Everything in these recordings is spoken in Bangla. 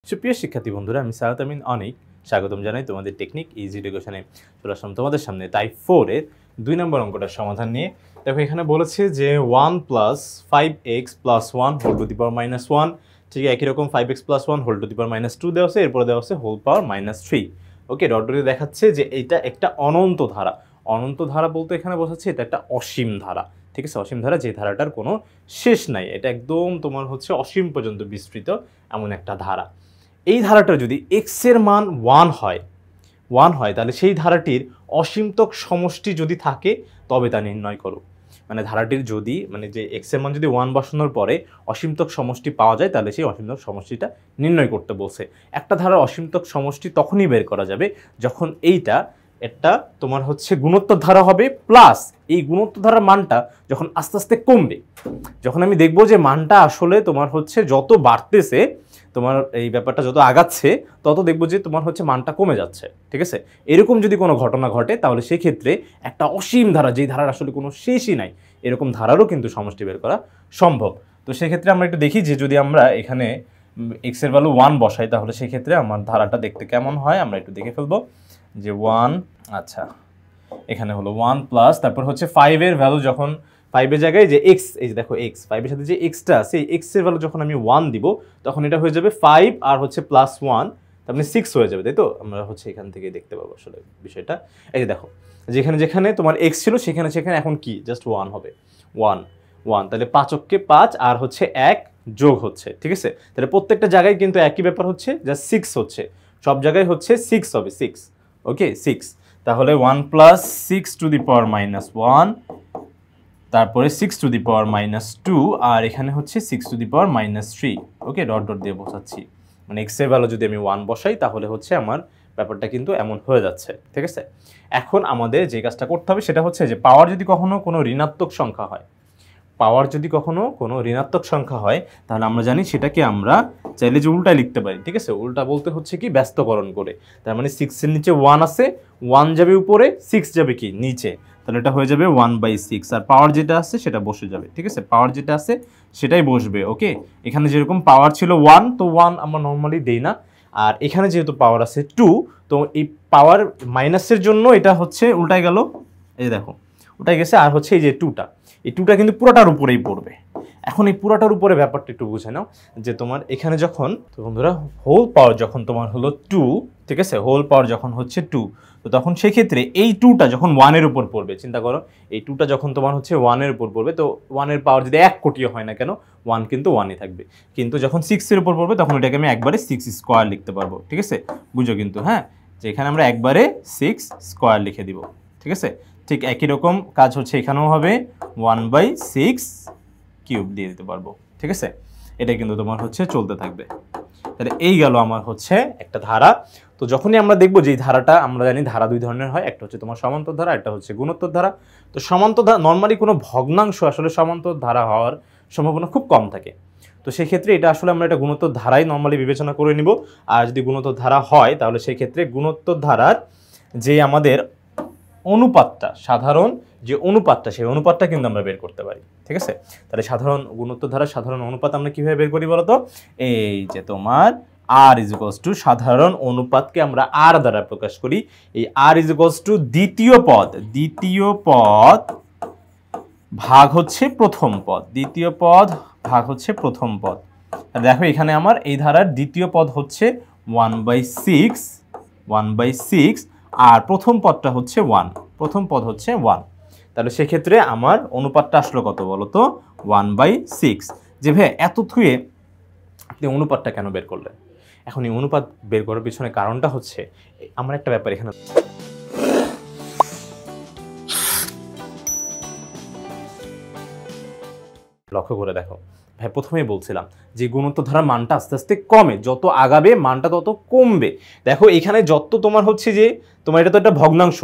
সুপ্রিয় শিক্ষার্থী বন্ধুরা, আমি সারাত আমিন অনেক স্বাগতম জানাই তোমাদের টেকনিক ইজি এডুকেশনে। চলে আসলাম তোমাদের সামনে টাইপ 4 এর 2 নম্বর অঙ্কটার সমাধান নিয়ে। দেখো এখানে বলেছে যে 1 + 5x + 1 হোল টু দি পাওয়ার -1, ঠিক একই রকম 5x + 1 হোল টু দি পাওয়ার -2 দেওয়া আছে, এরপরে দেওয়া আছে হোল পাওয়ার -3। ওকে, ডট ডটে দেখাচ্ছে যে এটা একটা অনন্ত ধারা। অনন্ত ধারা বলতে এখানে বোঝাচ্ছে এটা একটা অসীম ধারা, ঠিক আছে? অসীম ধারা, যে ধারাটার কোনো শেষ নাই, এটা একদম তোমার হচ্ছে অসীম পর্যন্ত বিস্তৃত এমন একটা ধারা। এই ধারাটার যদি x এর মান 1 হয় তাহলে সেই ধারাটির অসীমতক সমষ্টি যদি থাকে তবে তা নির্ণয় করো। মানে ধারাটির যদি যে x এর মান যদি 1 বসানোর পরে অসীমতক সমষ্টি পাওয়া যায় তাহলে সেই অসীমতক সমষ্টিটা নির্ণয় করতে বলছে। একটা ধারার অসীমতক সমষ্টি তখনই বের করা যাবে যখন একটা তোমার হচ্ছে গুণোত্তর ধারা হবে, প্লাস এই গুণোত্তর ধারার মানটা যখন আস্তে আস্তে কমবে। যখন আমি দেখবো যে মানটা আসলে তোমার হচ্ছে যত বাড়তেছে, তোমার এই ব্যাপারটা যত আগাচ্ছে তত দেখবো যে তোমার হচ্ছে মানটা কমে যাচ্ছে, ঠিক আছে? এরকম যদি কোনো ঘটনা ঘটে তাহলে সেই ক্ষেত্রে একটা অসীম ধারা, যেই ধারার আসলে কোনো শেষই নাই, এরকম ধারারও কিন্তু সমষ্টি বের করা সম্ভব। তো সেক্ষেত্রে আমরা একটু দেখি যে যদি আমরা এখানে x এর ভ্যালু 1 বসাই তাহলে সেই ক্ষেত্রে আমার ধারাটা দেখতে কেমন হয় আমরা একটু দেখে ফেলবো। যে 1, আচ্ছা এখানে হলো 1 প্লাস, তারপর হচ্ছে 5 এর ভ্যালু যখন 5 এর জায়গায় যে x, এই যে দেখো x, 5 এর সাথে যে x টা আছে, এই x এর ভ্যালু যখন আমি 1 দিব তখন এটা হয়ে যাবে 5 আর হচ্ছে +1, তার মানে 6 হয়ে যাবে, তাই তো? আমরা হচ্ছে এখান থেকে দেখতে পাবো আসলে বিষয়টা। এই যে দেখো যেখানে যেখানে তোমার x ছিল সেখানে এখন কি জাস্ট 1 হবে, 1 তাহলে 5 অক্ষে 5 আর হচ্ছে 1 যোগ হচ্ছে, ঠিক আছে? তাহলে প্রত্যেকটা জায়গায় কিন্তু একই ব্যাপার হচ্ছে, জাস্ট 6 হচ্ছে, সব জায়গায় হচ্ছে 6 হবে, 6। ওকে, 6, তাহলে 1 + 6 টু দি পাওয়ার -1, তারপরে 6 টু দি পাওয়ার -2, আর এখানে হচ্ছে 6 to the power -3। Okay, dot dot দিয়ে বসাচ্ছি, মানে x এর ভ্যালু যদি আমি 1 বসাই তাহলে হচ্ছে আমার ব্যাপারটা কিন্তু এমন হয়ে যাচ্ছে, ঠিক আছে? এখন আমাদের যে কাজটা করতে হবে সেটা হচ্ছে যে পাওয়ার যদি কখনো কোনো ঋণাত্মক সংখ্যা হয়, তাহলে আমরা জানি সেটাকে আমরা চাইলে যে উল্টায় লিখতে পারি, ঠিক আছে? উল্টা বলতে হচ্ছে কি ব্যস্তকরণ করে। তার মানে 6 এর নিচে 1 আছে, 1 যাবে উপরে, 6 যাবে কি নিচে, তাহলে এটা হয়ে যাবে 1/6, আর পাওয়ার যেটা আছে সেটা বসে যাবে, ঠিক আছে? পাওয়ার যেটা আছে সেটাই বসবে। ওকে, এখানে যেরকম পাওয়ার ছিল 1, তো 1 আমরা নর্মালি দেই না, আর এখানে যেহেতু পাওয়ার আছে 2, তো এই পাওয়ার মাইনাসের জন্য এটা হচ্ছে উল্টায় গেল, এই দেখো উল্টায় গেছে, আর হচ্ছে এই যে 2টা, এই 2টা কিন্তু পুরোটার উপরেই পড়বে। এখন এই পুরোটার উপরে ব্যাপারটা একটু বুঝে নাও যে তোমার এখানে যখন, তো বন্ধুরা, হোল পাওয়ার যখন তোমার হলো 2, ঠিক আছে? হোল পাওয়ার যখন হচ্ছে 2, তো তখন সেই ক্ষেত্রে এই 2টা যখন 1 এর উপর পড়বে, চিন্তা করো এই 2টা যখন তোমার হচ্ছে 1 এর উপর পড়বে, তো 1 এর পাওয়ার যদি 1 কোটিও হয় না কেন, 1 কিন্তু 1ই থাকবে। কিন্তু যখন 6 এর উপর পড়বে তখন এটাকে আমি একবারে 6 স্কয়ার লিখতে পারবো, ঠিক আছে? বুঝো কিন্তু, হ্যাঁ, যে এখানে আমরা একবারে 6 স্কয়ার লিখে দিব, ঠিক আছে? ঠিক একই রকম কাজ হচ্ছে এখানেও হবে, 1/6 কিউব দিয়ে দিতে পারবো, ঠিক আছে? এটা কিন্তু তোমার হচ্ছে চলতে থাকবে। তাহলে এই গেল আমার হচ্ছে একটা ধারা। তো যখনই আমরা দেখবো যে এই ধারাটা, আমরা জানি ধারা 2 ধরনের হয়, একটা হচ্ছে তোমার সমান্তর ধারা, একটা হচ্ছে গুণোত্তর ধারা। তো সমান্তর ধারা নর্মালি কোনো ভগ্নাংশ আসলে সমান্তর ধারা হওয়ার সম্ভাবনা খুব কম থাকে, তো সেই ক্ষেত্রে এটা আসলে আমরা এটা গুণোত্তর ধারাই নর্মালি বিবেচনা করে নিব। আর যদি গুণোত্তর ধারা হয় তাহলে সেই ক্ষেত্রে গুণোত্তর ধারার যে আমাদের অনুপাতটা, সাধারণ যে অনুপাতটা, সেই অনুপাতটা কিন্তু আমরা বের করতে পারি, ঠিক আছে? তাহলে সাধারণ গুণোত্তর ধারার সাধারণ অনুপাত আমরা কিভাবে বের করি বলতো? এই যে তোমার r = সাধারণ অনুপাতকে আমরা r দ্বারা প্রকাশ করি। এই r = দ্বিতীয় পদ ভাগ হচ্ছে প্রথম পদ, দ্বিতীয় পদ ভাগ হচ্ছে প্রথম পদ। দেখো এখানে আমার এই ধারার দ্বিতীয় পদ হচ্ছে 1/6, আর প্রথম পদটা হচ্ছে 1, প্রথম পদ হচ্ছে 1। তাহলে সেক্ষেত্রে আমার অনুপাতটা আসলো কত বলতো? 1/6। যে ভাই এত থুয়ে আপনি অনুপাতটা কেন বের করলেন? এখন এই অনুপাত বের করার পিছনে কারণটা হচ্ছে আমার একটা ব্যাপার এখানে লক্ষ্য করে দেখো। ভাই প্রথমেই বলছিলাম যে গুণোত্তর ধারার মানটা আস্তে আস্তে কমে, যত আগাবে মানটা তত কমবে। দেখো এখানে যত তোমার হচ্ছে যে তোমার এটা তো একটা ভগ্নাংশ,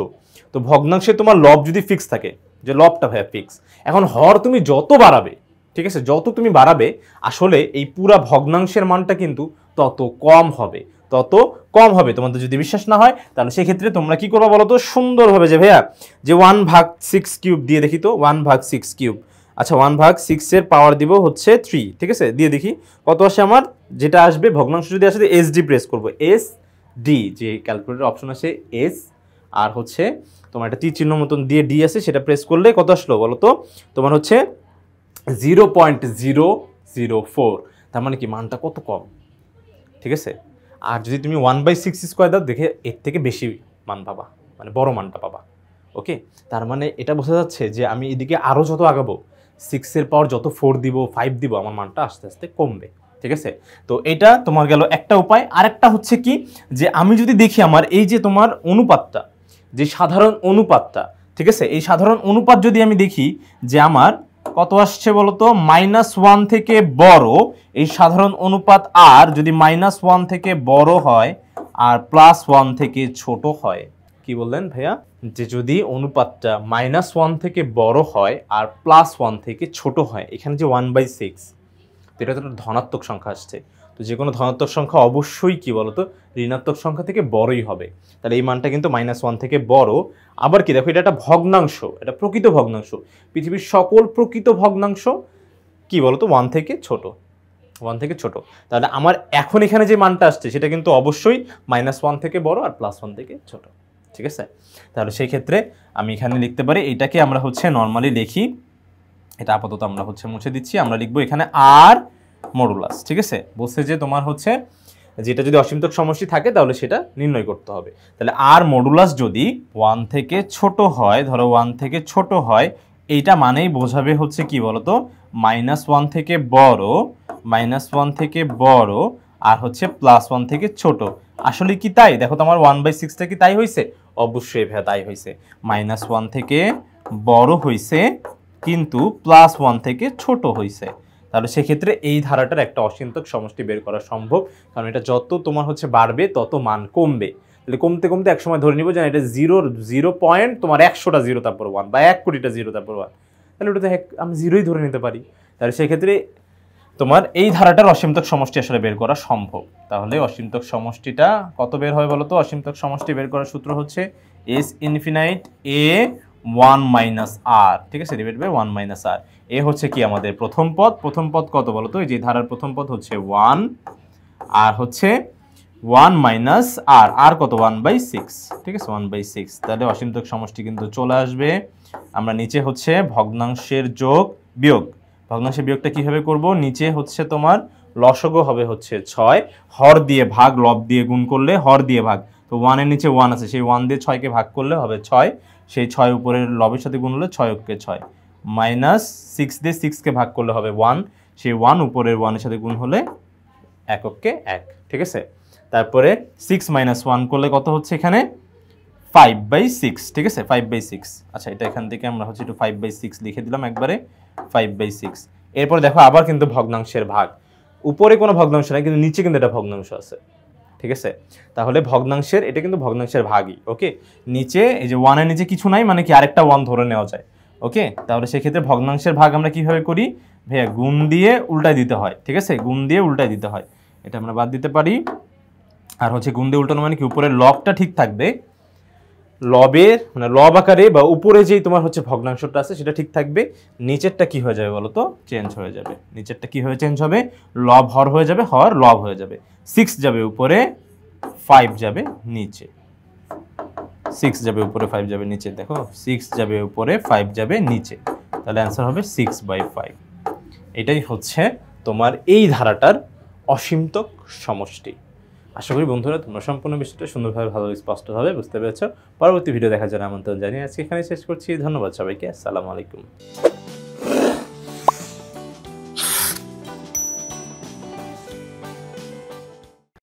তো ভগ্নাংশে তোমার লব যদি ফিক্স থাকে, যে লবটা ভাইয়া ফিক্স, এখন হর তুমি যত বাড়াবে, ঠিক আছে, যত তুমি বাড়াবে আসলে এই পুরা ভগ্নাংশের মানটা কিন্তু তত কম হবে, তোমাদের যদি বিশ্বাস না হয় তাহলে সেক্ষেত্রে তোমরা কি করবে বলো তো? সুন্দরভাবে যে ভাইয়া যে 1/6 কিউব দিয়ে দেখি তো, 1/6 কিউব, আচ্ছা 1/6 এর পাওয়ার দিব হচ্ছে 3, ঠিক আছে? দিয়ে দেখি কত আসে আমার, যেটা আসবে ভগ্নাংশ যদি আসে এস ডি প্রেস করবো, এস ডি যে ক্যালকুলেটর অপশন আছে এস, আর হচ্ছে তোমার একটা তীর চিহ্ন মতন দিয়ে ডি আছে, সেটা প্রেস করলে কত আসলো বলো তো, তোমার হচ্ছে 0.004, তার মানে কি মানটা কত কম, ঠিক আছে। আর যদি তুমি 1/6² দাও দেখে এর থেকে বেশি মান পাবা, মানে বড় মানটা পাবা। ওকে, তার মানে এটা বোঝা যাচ্ছে যে আমি এদিকে আরও যত আগাবো 6-এর পাওয়ার যত 4 দিব 5 দিব আমার মানটা আস্তে আস্তে কমবে, ঠিক আছে। তো এটা তোমার গেল একটা উপায়। আরেকটা হচ্ছে কি, যে আমি যদি দেখি আমার এই যে তোমার অনুপাতটা, যে সাধারণ অনুপাতটা, ঠিক আছে, এই সাধারণ অনুপাত যদি আমি দেখি যে আমার কত আসছে বলতো, -1 থেকে বড় এই সাধারণ অনুপাত, আর যদি -1 থেকে বড় হয় আর +1 থেকে ছোট হয়, কি বললেন ভাইয়া, যে যদি অনুপাতটা -1 থেকে বড় হয় আর +1 থেকে ছোট হয়, এখানে যে 1/6, তো এটা তো ধনাত্মক সংখ্যা আসছে, তো যে কোনো ধনাত্মক সংখ্যা অবশ্যই কি বলতো ঋণাত্মক সংখ্যা থেকে বড়ই হবে, তাহলে এই মানটা কিন্তু -1 থেকে বড়। আবার কি দেখো, এটা একটা ভগ্নাংশ, এটা প্রকৃত ভগ্নাংশ, পৃথিবীর সকল প্রকৃত ভগ্নাংশ কি বলতো 1 থেকে ছোট, 1 থেকে ছোট, তাহলে আমার এখন এখানে যে মানটা আসছে সেটা কিন্তু অবশ্যই -1 থেকে বড় আর +1 থেকে ছোট, ঠিক আছে। তাহলে সেই ক্ষেত্রে আমি এখানে লিখতে পারি, এটাকে আমরা হচ্ছে নর্মালি লিখি, এটা আপাতত আমরা হচ্ছে মুছে দিচ্ছি, আমরা লিখবো এখানে আর মডুলাস, ঠিক আছে। বলছে যে তোমার হচ্ছে যেটা যদি অসীমতক সমষ্টি থাকে তাহলে সেটা নির্ণয় করতে হবে, তাহলে আর মডুলাস যদি 1 থেকে ছোট হয়, ধরো 1 থেকে ছোট হয়, এইটা মানেই বোঝাবে হচ্ছে কি বলতো -1 থেকে বড়, -1 থেকে বড় আর হচ্ছে +1 থেকে ছোট। আসলে কি তাই? দেখো তো আমার 1/6টা কি তাই হয়েছে? অবশ্যই ভাইয়া তাই হয়েছে, -1 থেকে বড় হয়েছে কিন্তু +1 থেকে ছোট হয়েছে। তাহলে সেক্ষেত্রে এই ধারাটার একটা অসীমতক সমষ্টি বের করা সম্ভব, কারণ এটা যত তোমার হচ্ছে বাড়বে তত মান কমবে, তাহলে কমতে কমতে একসময় ধরে নিব যে এটা 0 পয়েন্ট তোমার 100টা 0 তারপর 1 বা 1 কোটিটা 0 তারপর 1, তাহলে ওটা তো আমি 0ই ধরে নিতে পারি। তাহলে সেক্ষেত্রে তোমার এই ধারাটার অসীমতক সমষ্টি আসলে বের করা সম্ভব। তাহলে অসীমতক সমষ্টিটা কত বের হয় বলো তো? অসীমতক সমষ্টি বের করার সূত্র হচ্ছে s ইনফিনাইট a 1 - r, ঠিক আছে, ডিভাইড বাই 1 - r। এ হচ্ছে কি আমাদের প্রথম পদ, প্রথম পদ কত বলো তো? এই যে ধারার প্রথম পদ হচ্ছে 1 আর হচ্ছে 1 - r, আর কত 1/6, ঠিক আছে 1/6। তাহলে অসীমতক সমষ্টি কিন্তু চলে আসবে। আমরা নিচে হচ্ছে ভগ্নাংশের যোগ বিয়োগ, ভগ্নাংশের বিয়োগটা কিভাবে করব? নিচে হচ্ছে তোমার লসগু হবে হচ্ছে 6, হর দিয়ে ভাগ, লব দিয়ে গুণ করলে হর দিয়ে ভাগ, তো 1 এর নিচে 1 আছে, সেই 1 দিয়ে 6কে ভাগ করলে হবে 6, সেই 6 উপরের লবের সাথে গুণ হলে 6 × 6, -6 দিয়ে 6কে ভাগ করলে হবে 1, সেই 1 উপরের 1 এর সাথে গুণ হলে এককে 1, ঠিক আছে। তারপরে 6 - 1 করলে কত হচ্ছে এখানে 5/6, ঠিক আছে 5/6। আচ্ছা, এটা এখান থেকে আমরা হচ্ছে একটু 5/6 লিখে দিলাম একবারে 5/6। এরপর দেখো আবার কিন্তু ভগ্নাংশের ভাগ, উপরে কোনো ভগ্নাংশ নাই কিন্তু নিচে কিন্তু এটা ভগ্নাংশ আছে, ঠিক আছে। তাহলে ভগ্নাংশের, এটা কিন্তু ভগ্নাংশের ভাগই, ওকে। নিচে এই যে 1 এর নিচে কিছু নাই মানে কি আরেকটা 1 ধরে নেওয়া যায়, ওকে। তাহলে সেক্ষেত্রে ভগ্নাংশের ভাগ আমরা কিভাবে করি ভাইয়া? গুণ দিয়ে উল্টায় দিতে হয়, ঠিক আছে, গুণ দিয়ে উল্টায় দিতে হয়, এটা আমরা বাদ দিতে পারি। আর হচ্ছে গুণ দিয়ে উল্টানো মানে কি উপরের লবটা ঠিক থাকবে, লবের মানে লব আকারে বা উপরে যেই তোমার হচ্ছে ভগ্নাংশটা আছে সেটা ঠিক থাকবে, নিচেরটা কি হয়ে যাবে বলো তো? চেঞ্জ হয়ে যাবে। নিচেরটা কি হয়ে চেঞ্জ হবে? লব হর হয়ে যাবে, হর লব হয়ে যাবে। 6 যাবে উপরে, 5 যাবে নিচে, 6 যাবে উপরে, 5 যাবে নিচে। দেখো 6 যাবে উপরে, 5 যাবে নিচে, তাহলে অ্যান্সার হবে 6/5। এটাই হচ্ছে তোমার এই ধারাটার অসীমতক সমষ্টি। আশা করি বন্ধুরা তোমরা সম্পূর্ণ বিষয়টা সুন্দরভাবে ভালো স্পষ্টভাবে বুঝতে পেরেছো। পরবর্তী ভিডিও দেখার জন্য আমন্ত্রণ জানিয়ে আজকে এখানে শেষ করছি। ধন্যবাদ সবাইকে, আসসালামু আলাইকুম।